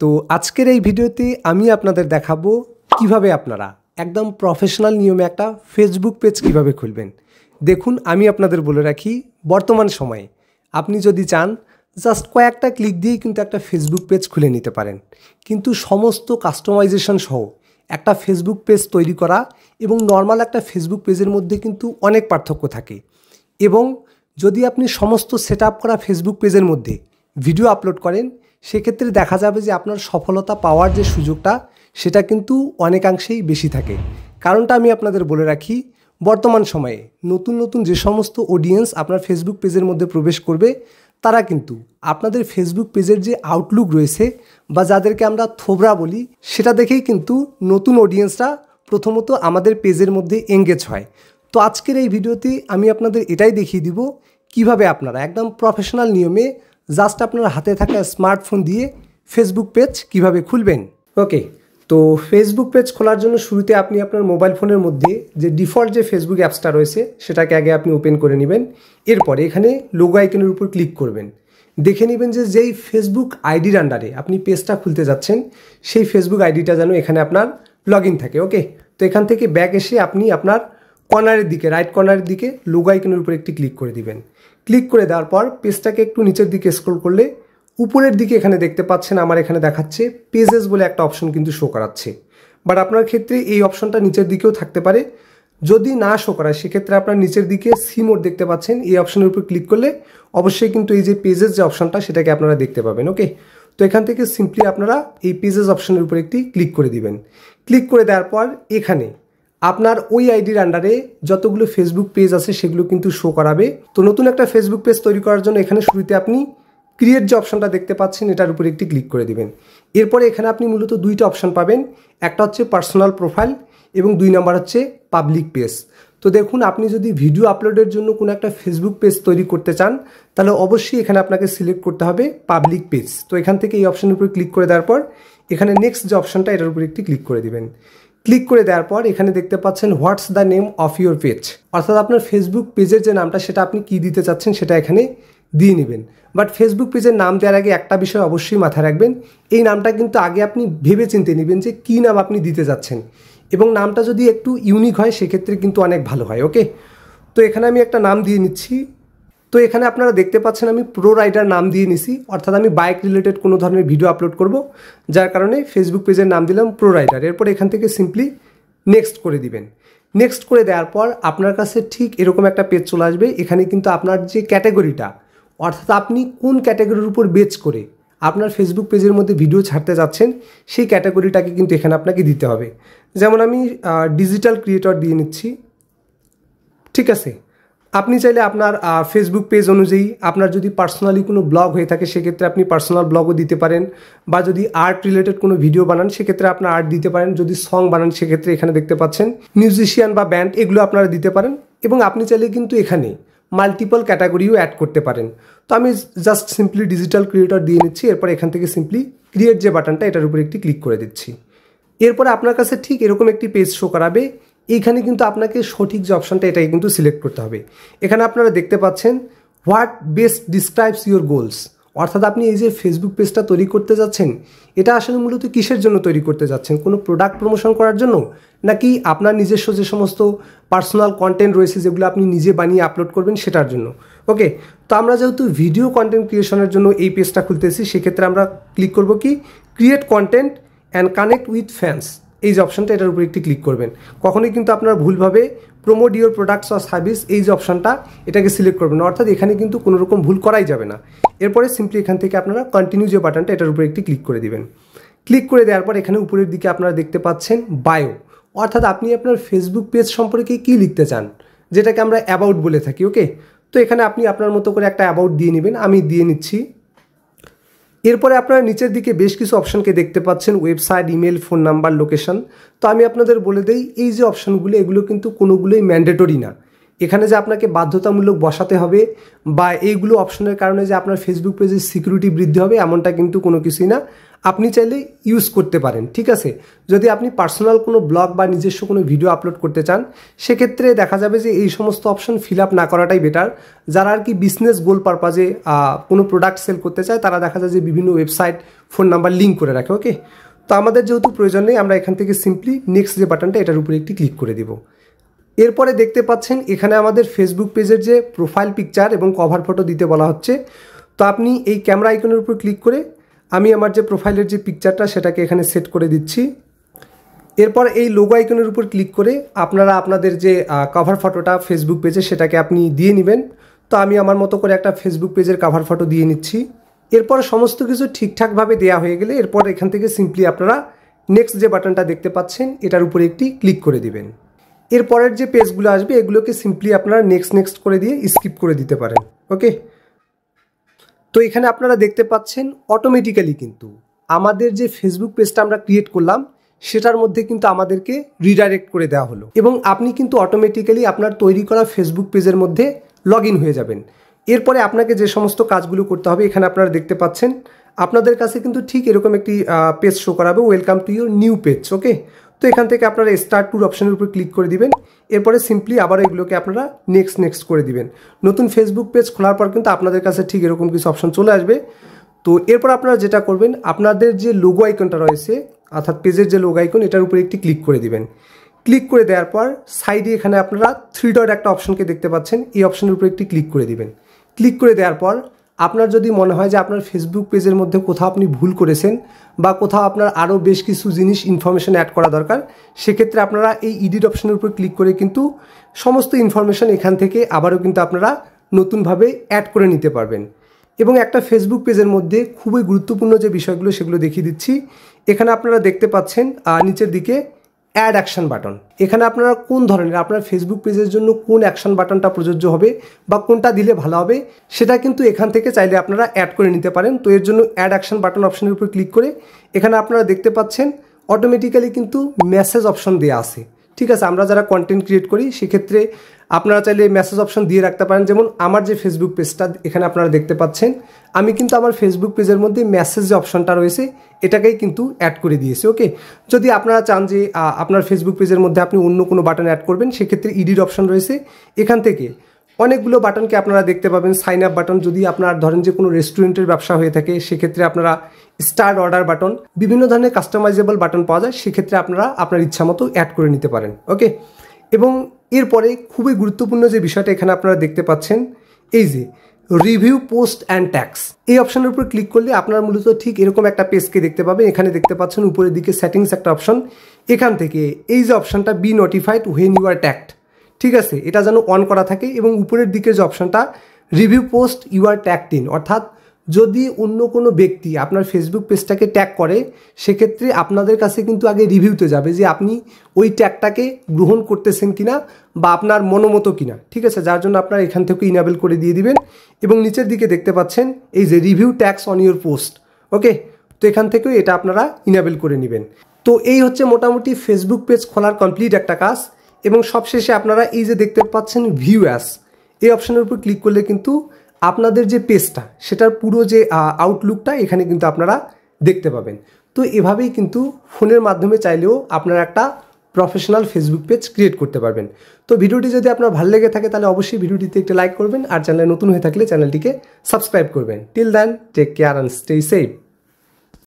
তো আজকের এই ভিডিওতে আমি আপনাদের দেখাবো কিভাবে আপনারা একদম প্রফেশনাল নিয়মে একটা ফেসবুক পেজ কিভাবে খুলবেন। দেখুন, আমি আপনাদের বলে রাখি, বর্তমান সময়ে আপনি যদি চান জাস্ট কয়েকটা ক্লিক দিয়েই কিন্তু একটা ফেসবুক পেজ খুলে নিতে পারেন। কিন্তু সমস্ত কাস্টমাইজেশন সহ একটা ফেসবুক পেজ তৈরি করা এবং নর্মাল একটা ফেসবুক পেজের মধ্যে কিন্তু অনেক পার্থক্য থাকে। এবং যদি আপনি সমস্ত সেট আপ করা ফেসবুক পেজের মধ্যে ভিডিও আপলোড করেন, সেক্ষেত্রে দেখা যাবে যে আপনার সফলতা পাওয়ার যে সুযোগটা সেটা কিন্তু অনেকাংশেই বেশি থাকে। কারণটা আমি আপনাদের বলে রাখি, বর্তমান সময়ে নতুন নতুন যে সমস্ত অডিয়েন্স আপনার ফেসবুক পেজের মধ্যে প্রবেশ করবে, তারা কিন্তু আপনাদের ফেসবুক পেজের যে আউটলুক রয়েছে বা যাদেরকে আমরা থোবরা বলি, সেটা দেখেই কিন্তু নতুন অডিয়েন্সরা প্রথমত আমাদের পেজের মধ্যে এঙ্গেজ হয়। তো আজকের এই ভিডিওতে আমি আপনাদের এটাই দেখিয়ে দিব কিভাবে আপনারা একদম প্রফেশনাল নিয়মে জাস্ট আপনার হাতে থাকা স্মার্টফোন দিয়ে ফেসবুক পেজ কিভাবে খুলবেন। ওকে, তো ফেসবুক পেজ খোলার জন্য শুরুতে আপনি আপনার মোবাইল ফোনের মধ্যে যে ডিফল্ট যে ফেসবুক অ্যাপসটা রয়েছে সেটাকে আগে আপনি ওপেন করে নেবেন। এরপরে এখানে লোগো আইকনের উপর ক্লিক করবেন। দেখে নেবেন যে যেই ফেসবুক আইডির আন্ডারে আপনি পেজটা খুলতে যাচ্ছেন সেই ফেসবুক আইডিটা যেন এখানে আপনার লগ ইন থাকে। ওকে, তো এখান থেকে ব্যাক এসে আপনি আপনার কর্নারের দিকে, রাইট কর্নারের দিকে লোগো আইকনের উপর একটি ক্লিক করে দিবেন। ক্লিক করে দেওয়ার পর পেজটাকে একটু নিচের দিকে স্ক্রল করলে উপরের দিকে এখানে দেখতে পাচ্ছেন আমার এখানে দেখাচ্ছে পেজেস বলে একটা অপশন কিন্তু শো করাচ্ছে। বাট আপনার ক্ষেত্রে এই অপশনটা নিচের দিকেও থাকতে পারে। যদি না শো করায় সেক্ষেত্রে আপনার নিচের দিকে সি মোড দেখতে পাচ্ছেন, এই অপশনের উপর ক্লিক করলে অবশ্যই কিন্তু এই যে পেজেস যে অপশনটা সেটাকে আপনারা দেখতে পাবেন। ওকে, তো এখান থেকে সিম্পলি আপনারা এই পেজেস অপশনের উপর একটি ক্লিক করে দিবেন। ক্লিক করে দেওয়ার পর এখানে আপনার ওই আইডির আন্ডারে যতগুলো ফেসবুক পেজ আছে সেগুলো কিন্তু শো করাবে। তো নতুন একটা ফেসবুক পেজ তৈরি করার জন্য এখানে শুরুতে আপনি ক্রিয়েট যে অপশনটা দেখতে পাচ্ছেন এটার উপর একটি ক্লিক করে দিবেন। এরপরে এখানে আপনি মূলত দুইটা অপশন পাবেন, একটা হচ্ছে পার্সোনাল প্রোফাইল এবং 2 নাম্বার হচ্ছে পাবলিক পেজ। তো দেখুন, আপনি যদি ভিডিও আপলোডের জন্য কোনো একটা ফেসবুক পেজ তৈরি করতে চান তাহলে অবশ্যই এখানে আপনাকে সিলেক্ট করতে হবে পাবলিক পেজ। তো এখান থেকে এই অপশনের উপর ক্লিক করে দেওয়ার পর এখানে নেক্সট যে অপশনটা এটার উপর একটি ক্লিক করে দিবেন। ক্লিক করে দেওয়ার পর এখানে দেখতে পাচ্ছেন what's the name of your page, অর্থাৎ আপনার ফেসবুক পেজের যে নামটা সেটা আপনি কি দিতে চাচ্ছেন সেটা এখানে দিয়ে নেবেন। বাট ফেসবুক পেজের নাম দেওয়ার আগে একটা বিষয় অবশ্যই মাথায় রাখবেন, এই নামটা কিন্তু আগে আপনি ভেবে চিন্তে নেবেন যে কী নাম আপনি দিতে যাচ্ছেন, এবং নামটা যদি একটু ইউনিক হয় সেক্ষেত্রে কিন্তু অনেক ভালো হয়। ওকে, তো এখানে আমি একটা নাম দিয়ে নিচ্ছি। তো এখানে আপনারা দেখতে পাচ্ছেন আমি প্রো রাইডার নাম দিয়ে নিছি, অর্থাৎ আমি বাইক রিলেটেড কোনো ধরনের ভিডিও আপলোড করব, যার কারণে ফেসবুক পেজের নাম দিলাম প্রো রাইডার। এরপর এখান থেকে সিম্পলি নেক্সট করে দিবেন। নেক্সট করে দেওয়ার পর আপনার কাছে ঠিক এরকম একটা পেজ চলে আসবে। এখানে কিন্তু আপনার যে ক্যাটাগরিটা, অর্থাৎ আপনি কোন ক্যাটাগরির উপর বেচ করে আপনার ফেসবুক পেজের মধ্যে ভিডিও ছাড়তে যাচ্ছেন সেই ক্যাটাগরিটাকে কিন্তু এখানে আপনাকে দিতে হবে। যেমন আমি ডিজিটাল ক্রিয়েটর দিয়ে নিচ্ছি। ঠিক আছে, আপনি চাইলে আপনার ফেসবুক পেজ অনুযায়ী আপনার যদি পার্সোনালি কোনো ব্লগ হয়ে থাকে সেক্ষেত্রে আপনি পার্সোনাল ব্লগও দিতে পারেন, বা যদি আর্ট রিলেটেড কোনো ভিডিও বানান সেক্ষেত্রে আপনার আর্ট দিতে পারেন, যদি সং বানান সেক্ষেত্রে এখানে দেখতে পাচ্ছেন মিউজিশিয়ান বা ব্যান্ড, এগুলো আপনারা দিতে পারেন। এবং আপনি চাইলে কিন্তু এখানে মাল্টিপল ক্যাটাগরিও অ্যাড করতে পারেন। তো আমি জাস্ট সিম্পলি ডিজিটাল ক্রিয়েটর দিয়ে নিচ্ছি। এরপর এখান থেকে সিম্পলি ক্রিয়েট যে বাটনটা এটার উপর একটি ক্লিক করে দিচ্ছি। এরপরে আপনার কাছে ঠিক এরকম একটি পেজ শো করাবে। এইখানে কিন্তু আপনাকে সঠিক যে অপশনটা এটাই কিন্তু সিলেক্ট করতে হবে। এখানে আপনারা দেখতে পাচ্ছেন what best describes your goals, অর্থাৎ আপনি এই যে ফেসবুক পেজটা তৈরি করতে যাচ্ছেন এটা আসলে মূলত কিসের জন্য তৈরি করতে যাচ্ছেন, কোনো প্রোডাক্ট প্রমোশন করার জন্য, নাকি আপনার নিজস্ব যে সমস্ত পার্সোনাল কন্টেন্ট রয়েছে যেগুলো আপনি নিজে বানিয়ে আপলোড করবেন সেটার জন্য। ওকে, তো আমরা যেহেতু ভিডিও কন্টেন্ট ক্রিয়েশনের জন্য এই পেজটা খুলতেছি সেক্ষেত্রে আমরা ক্লিক করব কি create content and connect with fans, এই যে অপশনটা এটার উপর একটি ক্লিক করবেন। কখনোই কিন্তু আপনারা ভুলভাবে promote your products or service এই যে অপশনটা এটাকে সিলেক্ট করবেন না, অর্থাৎ এখানে কিন্তু কোনো রকম ভুল করাই যাবে না। এরপরে সিম্পলি এখান থেকে আপনারা কন্টিনিউ যে বাটনটা এটার উপর একটি ক্লিক করে দিবেন। ক্লিক করে দেওয়ার পর এখানে উপরের দিকে আপনারা দেখতে পাচ্ছেন বায়ো, অর্থাৎ আপনি আপনার ফেসবুক পেজ সম্পর্কে কী লিখতে চান, যেটাকে আমরা অ্যাবাউট বলে থাকি। ওকে, তো এখানে আপনি আপনার মতো করে একটা অ্যাবাউট দিয়ে নেবেন, আমি দিয়ে নিচ্ছি। এরপরে আপনারা নিচের দিকে বেশ কিছু অপশনকে দেখতে পাচ্ছেন, website, email, phone number, location. তো আমি আপনাদের বলে দেই এই যে অপশনগুলো এগুলো কিন্তু কোনোগুলোই ম্যান্ডেটরি না, এখানে যে আপনাকে বাধ্যতামূলক বসাতে হবে বা এইগুলো অপশনের কারণে যে আপনার ফেসবুক পেজের সিকিউরিটি বৃদ্ধি হবে এমনটা কিন্তু কোনো কিছুই না। আপনি চাইলে ইউজ করতে পারেন, ঠিক আছে। যদি আপনি পার্সোনাল কোনো ব্লগ বা নিজস্ব কোনো ভিডিও আপলোড করতে চান সেক্ষেত্রে দেখা যাবে যে এই সমস্ত অপশন ফিল আপ না করাটাই বেটার। যারা আর কি বিজনেস গোল পারপাজে কোনো প্রোডাক্ট সেল করতে চায় তারা দেখা যায় যে বিভিন্ন ওয়েবসাইট ফোন নাম্বার লিঙ্ক করে রাখে। ওকে, তো আমাদের যেহেতু প্রয়োজন নেই আমরা এখান থেকে সিম্পলি নেক্সট যে বাটনটা এটার উপরে একটি ক্লিক করে দিব। এরপরে দেখতে পাচ্ছেন এখানে আমাদের ফেসবুক পেজের যে প্রোফাইল পিকচার এবং কভার ফটো দিতে বলা হচ্ছে। তো আপনি এই ক্যামেরা আইকনের উপর ক্লিক করে আমি আমার যে প্রোফাইলের যে পিকচারটা সেটাকে এখানে সেট করে দিচ্ছি। এরপর এই লোগো আইকনের উপর ক্লিক করে আপনারা আপনাদের যে কভার ফটোটা ফেসবুক পেজে সেটাকে আপনি দিয়ে নেবেন। তো আমি আমার মতো করে একটা ফেসবুক পেজের কভার ফটো দিয়ে নিচ্ছি। এরপর সমস্ত কিছু ঠিকঠাকভাবে দেওয়া হয়ে গেলে এরপর এখান থেকে সিম্পলি আপনারা নেক্সট যে বাটনটা দেখতে পাচ্ছেন এটার উপরে একটি ক্লিক করে দিবেন। এরপরের যে পেজগুলো আসবে এগুলোকে সিম্পলি আপনারা নেক্সট করে দিয়ে স্কিপ করে দিতে পারেন। ওকে, তো এখানে আপনারা দেখতে পাচ্ছেন অটোমেটিক্যালি কিন্তু আমাদের যে ফেসবুক পেজটা আমরা ক্রিয়েট করলাম সেটার মধ্যে কিন্তু আমাদেরকে রিডাইরেক্ট করে দেওয়া হলো এবং আপনি কিন্তু অটোমেটিক্যালি আপনার তৈরি করা ফেসবুক পেজের মধ্যে লগ ইন হয়ে যাবেন। এরপরে আপনাকে যে সমস্ত কাজগুলো করতে হবে এখানে আপনারা দেখতে পাচ্ছেন আপনাদের কাছে কিন্তু ঠিক এরকম একটি পেজ শো করাবে, welcome to your new page. Okay, তো এখান থেকে আপনারা স্টার্ট টুর অপশনের উপর ক্লিক করে দিবেন। এরপরে সিম্পলি আবার এগুলোকে আপনারা নেক্সট করে দিবেন। নতুন ফেসবুক পেজ খোলার পর কিন্তু আপনাদের কাছে ঠিক এরকম কিছু অপশন চলে আসবে। তো এরপর আপনারা যেটা করবেন আপনাদের যে লোগো আইকনটা রয়েছে অর্থাৎ পেজের যে লোগো আইকন এটার উপরে একটি ক্লিক করে দিবেন। ক্লিক করে দেওয়ার পর সাইডে এখানে আপনারা 3 ডট একটা অপশনকে দেখতে পাচ্ছেন, এই অপশনের উপরে একটি ক্লিক করে দিবেন। ক্লিক করে দেওয়ার পর আপনার যদি মনে হয় যে আপনার ফেসবুক পেজের মধ্যে কোথাও আপনি ভুল করেছেন বা কোথাও আপনার আরও বেশ কিছু জিনিস ইনফরমেশন অ্যাড করা দরকার সেক্ষেত্রে আপনারা এই এডিট অপশনের উপর ক্লিক করে কিন্তু সমস্ত ইনফরমেশন এখান থেকে আবারও কিন্তু আপনারা নতুনভাবে অ্যাড করে নিতে পারবেন। এবং একটা ফেসবুক পেজের মধ্যে খুবই গুরুত্বপূর্ণ যে বিষয়গুলো সেগুলো দেখিয়ে দিচ্ছি। এখানে আপনারা দেখতে পাচ্ছেন নিচের দিকে অ্যাড অ্যাকশন বাটন। এখানে আপনারা কোন ধরনের আপনার ফেসবুক পেজের জন্য কোন অ্যাকশন বাটনটা প্রযোজ্য হবে বা কোনটা দিলে ভালো হবে সেটা কিন্তু এখান থেকে চাইলে আপনারা অ্যাড করে নিতে পারেন। তো এর জন্য অ্যাড অ্যাকশন বাটন অপশনের উপর ক্লিক করে এখানে আপনারা দেখতে পাচ্ছেন অটোমেটিক্যালি কিন্তু মেসেজ অপশন দেওয়া আছে। ঠিক আছে, আমরা যারা কন্টেন্ট ক্রিয়েট করি সেক্ষেত্রে আপনারা চাইলে মেসেজ অপশন দিয়ে রাখতে পারেন। যেমন আমার যে ফেসবুক পেজটা এখানে আপনারা দেখতে পাচ্ছেন আমি কিন্তু আমার ফেসবুক পেজের মধ্যে মেসেজ যে অপশনটা রয়েছে এটাকেই কিন্তু অ্যাড করে দিয়েছি। ওকে, যদি আপনারা চান যে আপনার ফেসবুক পেজের মধ্যে আপনি অন্য কোনো বাটন অ্যাড করবেন সেক্ষেত্রে এডিট অপশন রয়েছে। এখান থেকে অনেকগুলো বাটনকে আপনারা দেখতে পাবেন। সাইন আপ বাটন, যদি আপনার ধরেন যে কোনো রেস্টুরেন্টের ব্যবসা হয়ে থাকে সেক্ষেত্রে আপনারা স্টার্ট অর্ডার বাটন, বিভিন্ন ধরনের কাস্টমাইজেবল বাটন পাওয়া যায়, সেক্ষেত্রে আপনারা আপনার ইচ্ছা মতো অ্যাড করে নিতে পারেন। ওকে, এবং এরপরে খুবই গুরুত্বপূর্ণ যে বিষয়টা এখানে আপনারা দেখতে পাচ্ছেন এই যে রিভিউ পোস্ট অ্যান্ড ট্যাক্স, এই অপশনের উপর ক্লিক করলে আপনারা মূলত ঠিক এরকম একটা পেজকে দেখতে পাবেন। এখানে দেখতে পাচ্ছেন উপরের দিকে সেটিংস একটা অপশন, এখান থেকে এই যে অপশনটা be notified when you are tagged, ঠিক আছে, এটা যেন অন করা থাকে। এবং উপরের দিকে যে অপশনটা review post you are tagged in, অর্থাৎ যদি অন্য কোনো ব্যক্তি আপনার ফেসবুক পেজটাকে ট্যাগ করে সেক্ষেত্রে আপনাদের কাছে কিন্তু আগে রিভিউতে যাবে যে আপনি ওই ট্যাগটাকে গ্রহণ করতেছেন কিনা বা আপনার মনোমতো কিনা। ঠিক আছে, যার জন্য আপনারা এখান থেকে ইনেবল করে দিয়ে দিবেন। এবং নিচের দিকে দেখতে পাচ্ছেন এই যে review tags on your post. Okay, তো এখান থেকেও এটা আপনারা ইনেবল করে নেবেন। তো এই হচ্ছে মোটামুটি ফেসবুক পেজ খোলার কমপ্লিট একটা কাজ। এবং সবশেষে আপনারা এই যে দেখতে পাচ্ছেন ভিউ অ্যাস, এই অপশনের উপর ক্লিক করলে কিন্তু আপনাদের যে পেজটা সেটার পুরো যে আউটলুকটা এখানে কিন্তু আপনারা দেখতে পাবেন। তো এভাবেই কিন্তু ফোনের মাধ্যমে চাইলেও আপনারা একটা প্রফেশনাল ফেসবুক পেজ ক্রিয়েট করতে পারবেন। তো ভিডিওটি যদি আপনার ভালো লেগে থাকে তাহলে অবশ্যই ভিডিওটিতে একটা লাইক করবেন আর চ্যানেলে নতুন হয়ে থাকলে চ্যানেলটিকে সাবস্ক্রাইব করবেন। Till then take care and stay safe.